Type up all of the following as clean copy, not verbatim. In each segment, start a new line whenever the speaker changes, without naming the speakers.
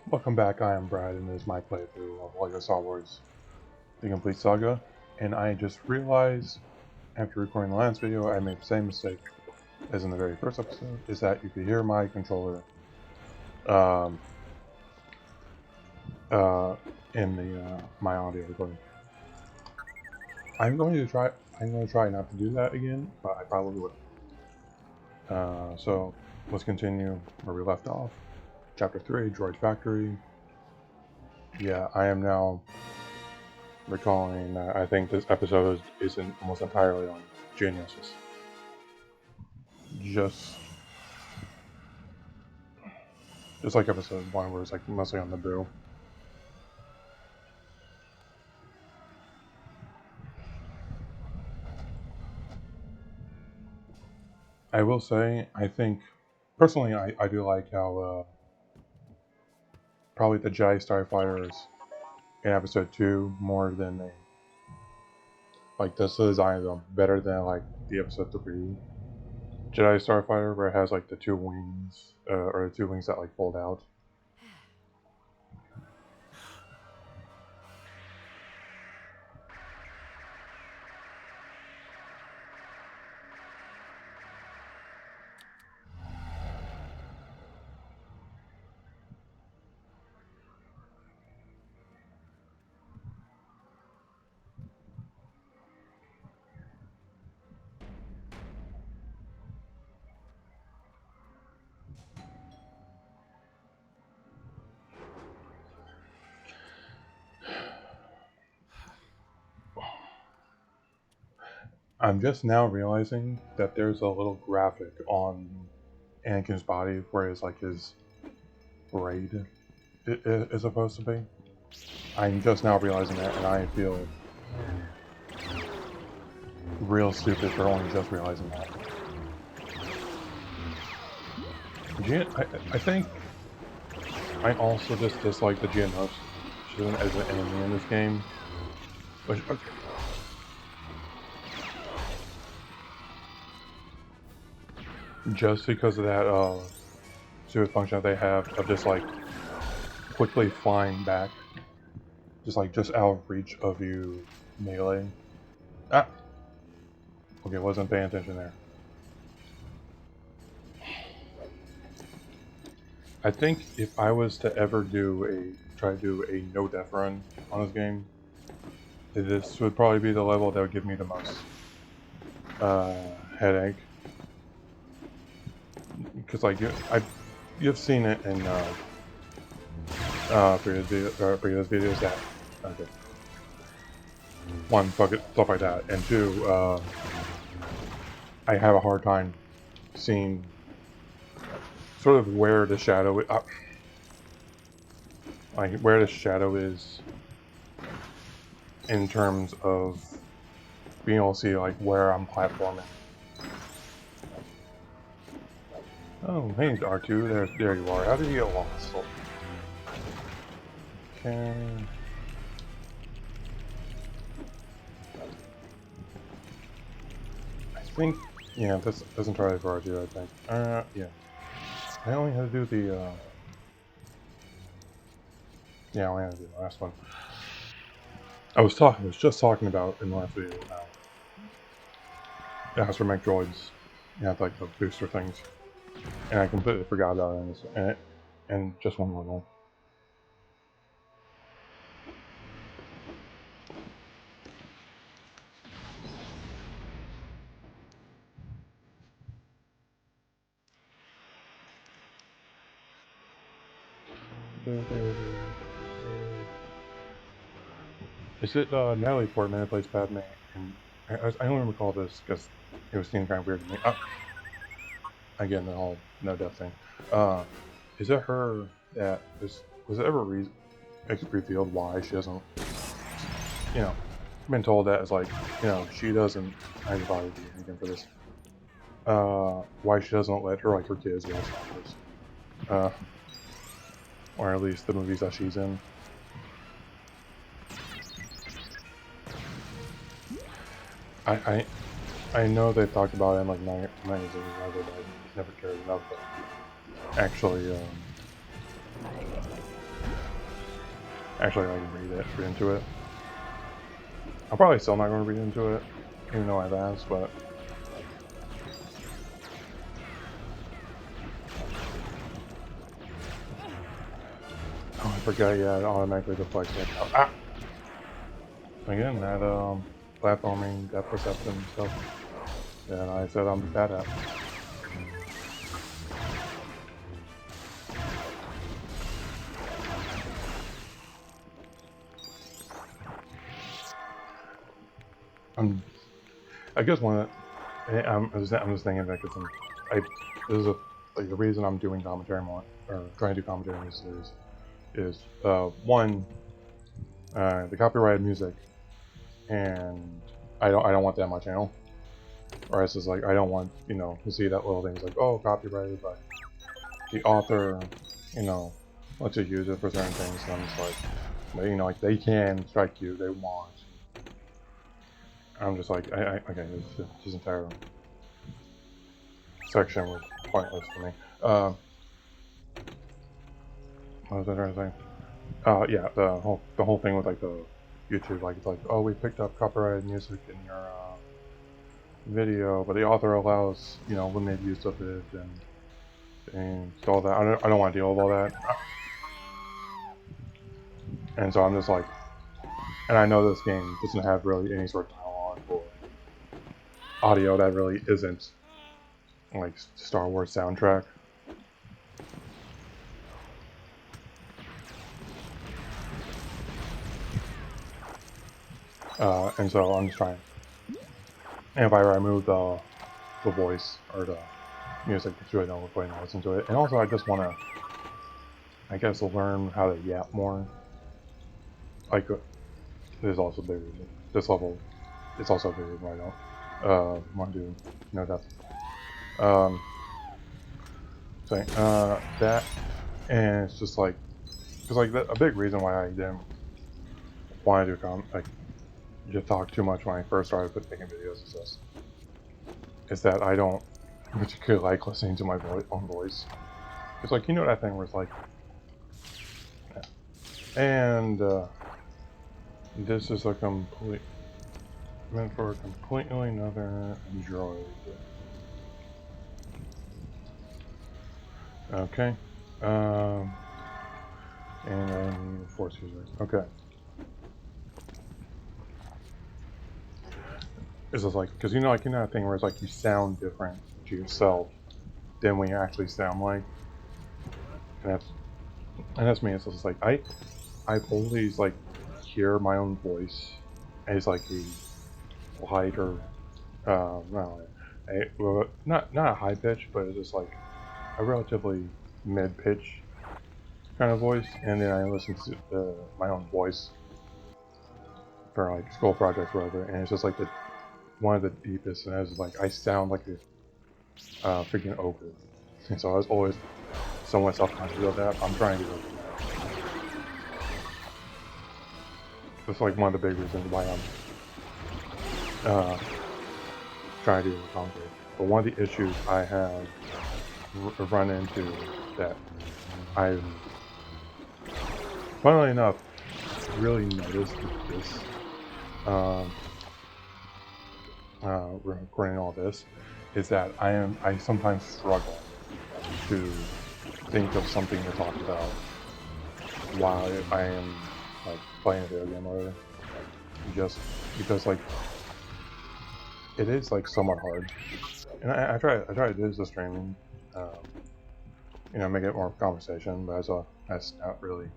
Welcome back, I am Brad, and this is my playthrough of LEGO Star Wars The Complete Saga. And I just realized, after recording the last video, I made the same mistake as in the very first episode, is that you could hear my controller um, uh, in the my audio recording. I'm going to try not to do that again, but I probably will. So let's continue where we left off. Chapter 3, Droid Factory. Yeah, I am now recalling that I think this episode is almost entirely on Genesis. Just like episode 1 where it's like mostly on the brew. I will say, I think, personally, I do like how probably the Jedi Starfighters in episode 2 more than they, like the design of them better than like the episode 3 Jedi Starfighter where it has like the two wings, or the two wings that like fold out. I'm just now realizing that there's a little graphic on Anakin's body where it's like his braid is supposed to be. I'm just now realizing that, and I feel real stupid for only just realizing that. I think I also just dislike the Geonosis as an enemy in this game. Which, just because of that stupid function that they have of just like quickly flying back, just out of reach of you melee. Ah, okay, wasn't paying attention there. I think if I was to ever try to do a no death run on this game, this would probably be the level that would give me the most headache. Because like you've seen it in previous videos that okay. One, stuff like that, and two, I have a hard time seeing sort of where the shadow like where the shadow is in terms of being able to see like where I'm platforming. Oh, hey R2, there you are. How did you get lost? Okay. I think, yeah, this doesn't try it for R2, I think. Yeah. I only had to do the, yeah, I only had to do the last one. I was just talking about in the last video how it has to make droids. You have like the booster things. And I completely forgot about it in this, and just one more. Is it Natalie Portman that plays Padme? And I only recall this because it was seeming kind of weird to me. Again, the whole no death thing. Is it her that was it ever revealed why she doesn't? You know, been told that it's like she doesn't. I could probably do anything for this. Why she doesn't let her her kids watch Star Wars. Or at least the movies that she's in. I know they talked about it in like magazines and other, but I never cared enough to actually actually like read into it. I'm probably still not going to read into it, even though I've asked, but. Oh, I forgot, yeah, it automatically deflects it. Oh, ah! Again, that platforming, depth perception stuff that I said I'm bad at. I guess I'm just thinking that because this is like the reason I'm doing commentary more, or trying to do commentary in this series, is one, the copyrighted music, and I don't want that on my channel. Or it's just like I don't want to see that little thing. It's like, oh, copyrighted by the author, you know, lets you use it for certain things. And I'm just like, like they can strike you, they want. I'm just like, okay, this entire section was pointless to me. What was I trying to say? Yeah, the whole thing with like the YouTube, like it's like, oh, we picked up copyrighted music in your video, but the author allows limited use of it and all that. I don't want to deal with all that, and so I'm just like, and I know this game doesn't have really any sort of dialogue or audio that really isn't like Star Wars soundtrack. And so I'm just trying. And if I remove the voice or the music, it's really not going to listen to it. And also, I just want to, I guess, learn how to yap more. Like, there's also a big reason. This level is also a big reason why I don't want to do no depth. That, and it's just like, because like a big reason why I didn't want to do just talk too much when I first started making videos is this. Is that I don't particularly like listening to my own voice. It's like, that thing where it's like, and this is meant for a completely another droid. Okay. And then force user. Okay. It's just like, because like that thing where it's like you sound different to yourself than when you actually sound like, and that's me. It's just like I've always like hear my own voice as like a lighter, no, not a high pitch, but it's just like a relatively mid pitch kind of voice, and then I listen to my own voice for like school projects or whatever, and it's just like one of the deepest, and it's like I sound like a freaking ogre, and so I was always somewhat self-conscious of that. I'm trying to get over that. That's like one of the big reasons why I'm trying to do the concrete. But one of the issues I have run into that I've, funnily enough, really noticed with this recording all this is that I sometimes struggle to think of something to talk about while I am like playing a video game or whatever. Just because like it is like somewhat hard, and I try to do this streaming, make it more conversation, but that's not really,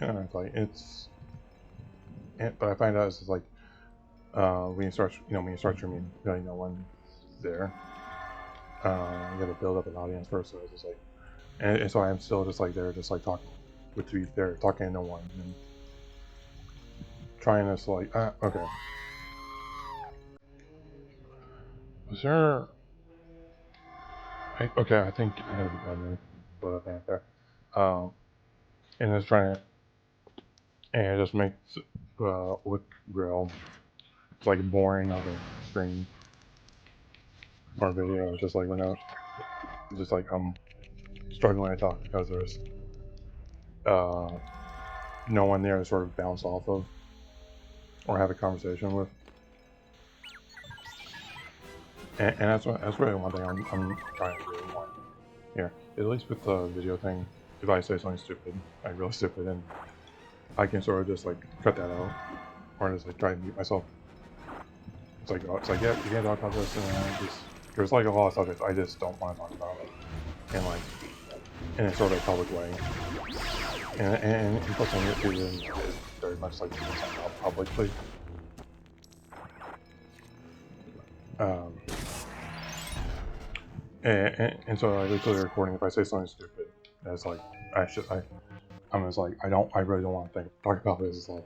it's like but I find out it's just like when you start streaming, really no one's there. You have to build up an audience first, so it's just like, and so I'm still just like there, just like talking, with to be there, talking to no one, and trying to like, okay. Was there? Okay, I think I have a gun but there. And it's trying to, and it just makes look real. It's like boring of a stream or video. It's just like just like I'm struggling to talk because there's no one there to sort of bounce off of or have a conversation with. And that's really one thing I'm trying to do more here. At least with the video thing, if I say something stupid, like really stupid, and I can sort of just like cut that out, or just like try to mute myself. It's like yeah, you can't talk about this, and there's like a lot of subjects I just don't want to talk about, and like in a sort of public way. And plus, on YouTube is very much like doing something out publicly. And so I literally recording. If I say something stupid, it's like I'm just like I really don't want to talk about this. It's like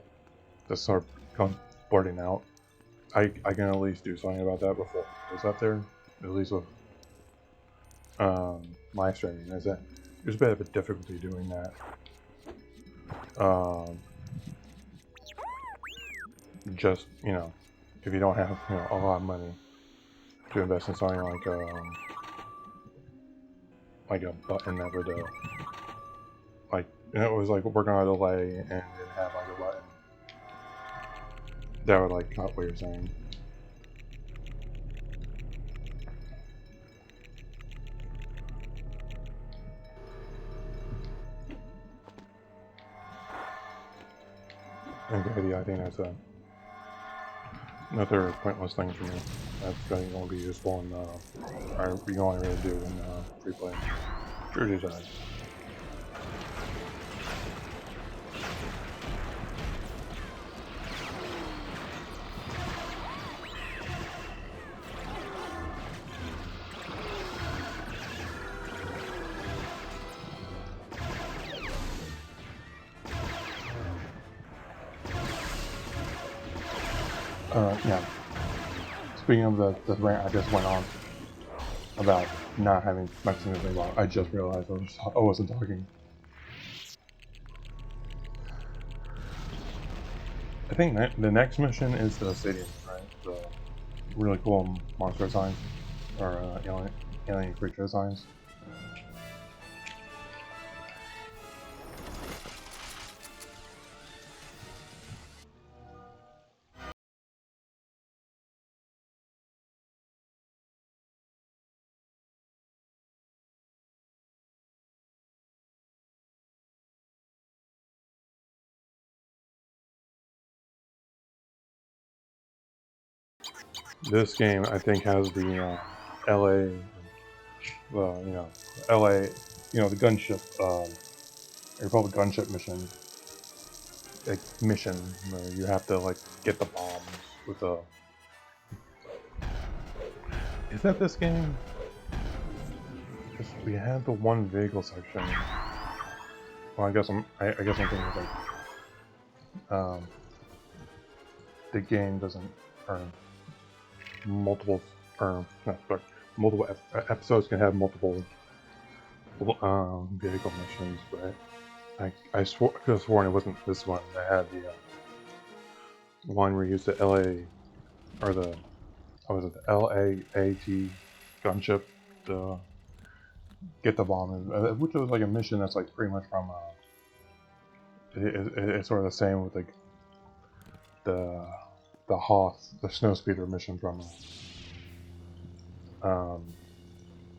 just sort of blurting out. I can at least do something about that before it's up there. At least with live streaming, is that there's a bit of a difficulty doing that. Just if you don't have a lot of money to invest in something like a button that would it was like working on a delay and didn't have like a button that would like cut what you're saying. Okay, I think that's another pointless thing for me. That's going to be useful in or we only really do in free play. True design. Yeah. Speaking of the rant I just went on about not having much to think about, I just realized I wasn't talking. I think the next mission is the stadium, right? The really cool monster signs or alien creature signs. This game, I think, has the LA, LA, the gunship, Republic gunship mission where you have to like get the bombs with a. Is that this game? We had the one vehicle section. Well, I guess I'm thinking like, the game doesn't earn multiple multiple episodes can have multiple vehicle missions, but I could have sworn it wasn't this one. They had the one where you use the LA or the LAAT gunship to get the bomb, which was like a mission that's like pretty much from it's sort of the same with like the Hoth, the snowspeeder mission from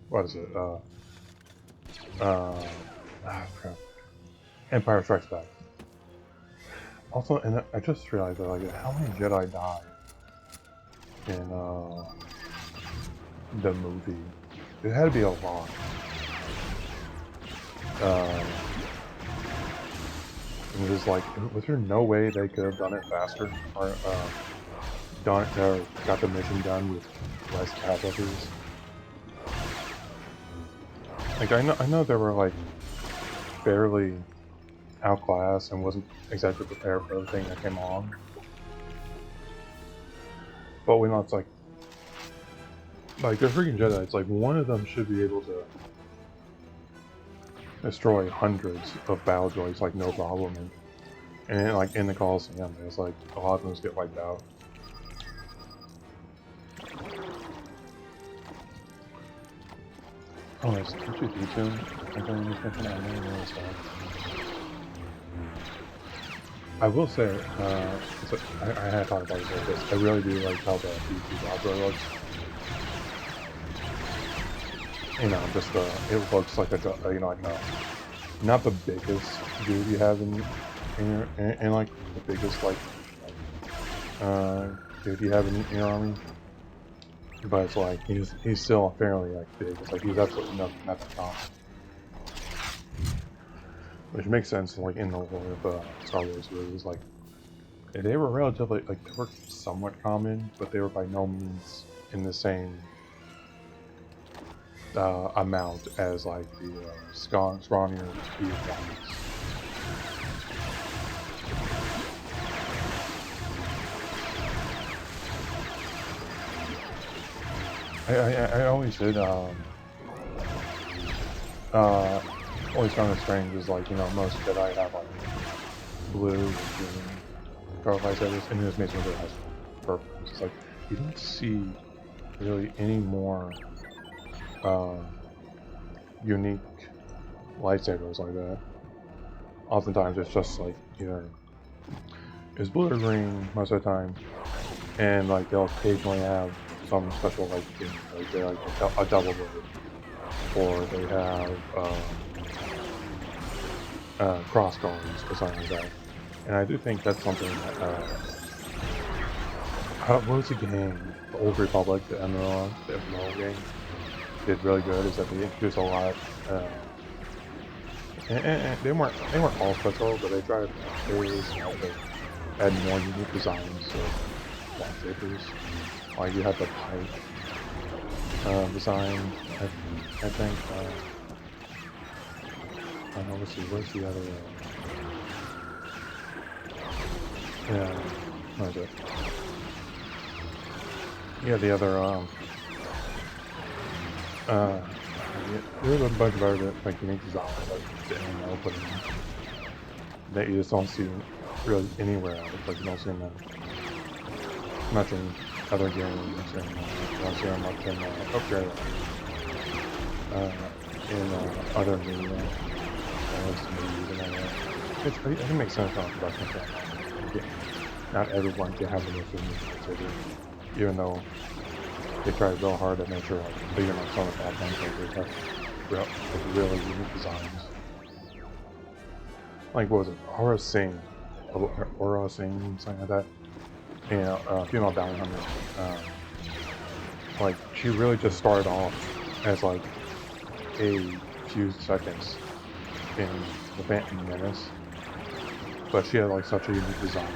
what is it? Empire Strikes Back. Also, and I just realized that like how many Jedi died in the movie. It had to be a lot. It was like, was there no way they could have done it faster or got the mission done with less casualties? Like I know they were like barely outclassed and wasn't exactly prepared for everything that came along. But when it's like they're freaking Jedi, it's like one of them should be able to destroy hundreds of battle droids like no problem, and like in the Coliseum, there's like a lot of them just get wiped out. Oh, it's actually D2. I'm going to mention that name really stuff. I will say, I had thought about this. I really do like how the PvP outdoor looks. You know, just it looks like you know, like not the biggest dude you have in like the biggest like dude you have in your army, but it's like he's still fairly like big. It's like he's absolutely not the top, which makes sense. Like in the lore of Star Wars, where it was like they were relatively like they were somewhat common, but they were by no means in the same amount as like the Scrawnier speed ones. I always did always found it strange is like, you know, most Jedi have like blue and green power lightsabers, and this Mace Windu has purple. It's like you don't see really any more unique lightsabers like that. Oftentimes it's just like either it's blue or green most of the time, and like they'll occasionally have some special like thing, like they're like a double blade, or they have cross guards or something like that. And I do think that's something that what was the game? The Old Republic, the MMO game did really good. Is that they introduced a lot, and they weren't all special, but they tried to add more unique designs of lightsabers. Like you have the pipe design, I think. Let's see, where's the other? Yeah, what is it? Yeah, the other. There's a bunch of other like unique designs, like the animal opening that you just don't see really anywhere else. Like you don't see them much in other games, and you don't see them much in in other media. I think it makes sense on production standpoint. Not everyone can have the most unique, even though they try real hard to make sure, like, even like some of the bad things, like, they have really unique designs. Like, what was it? Aura Singh, something like that. You know, female bounty hunter. Like, she really just started off as like a few seconds in the Phantom Menace, but she had like such a unique design.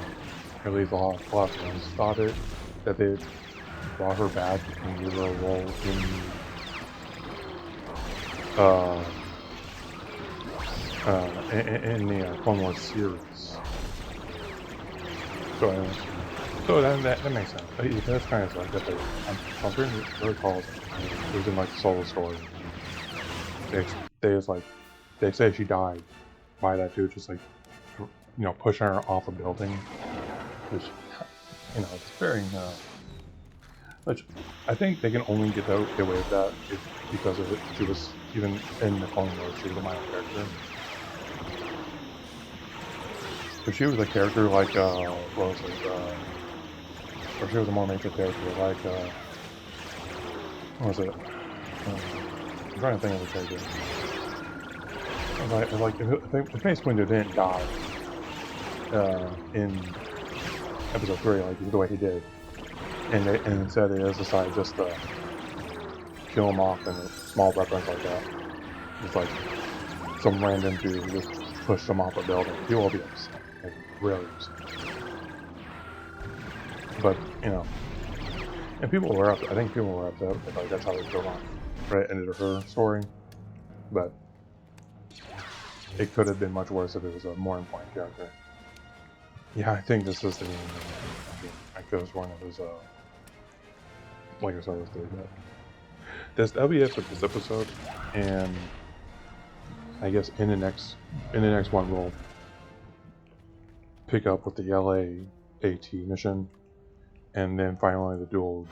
At least a lot of fans thought it, that they brought her back and gave her a role in the Clone Wars series. So anyway, so that makes sense. That's kind of like that. I'm pretty recall it was in like the solo story. They just like they say she died by that dude just like, you know, pushing her off a building, which, you know, it's very which I think they can only get away with that because of it. She was, even in the Clone Wars, she was a minor character. If she was a character like what was it, or she was a more major character like what was it? I'm trying to think of the character. Like if Mace Windu didn't die in episode 3, like the way he did, and instead they just decided just to kill him off in small weapons like that, it's like some random dude just pushed him off a building, people will be upset, like really upset. But you know, and people were upset. I think people were upset, like that's how they killed off, right, ended her story, but it could have been much worse if it was a more important character. Yeah, I think this is the game. I could have sworn it was like I said, but that'll be it for this episode, and I guess in the next one we'll pick up with the LA AT mission, and then finally the dual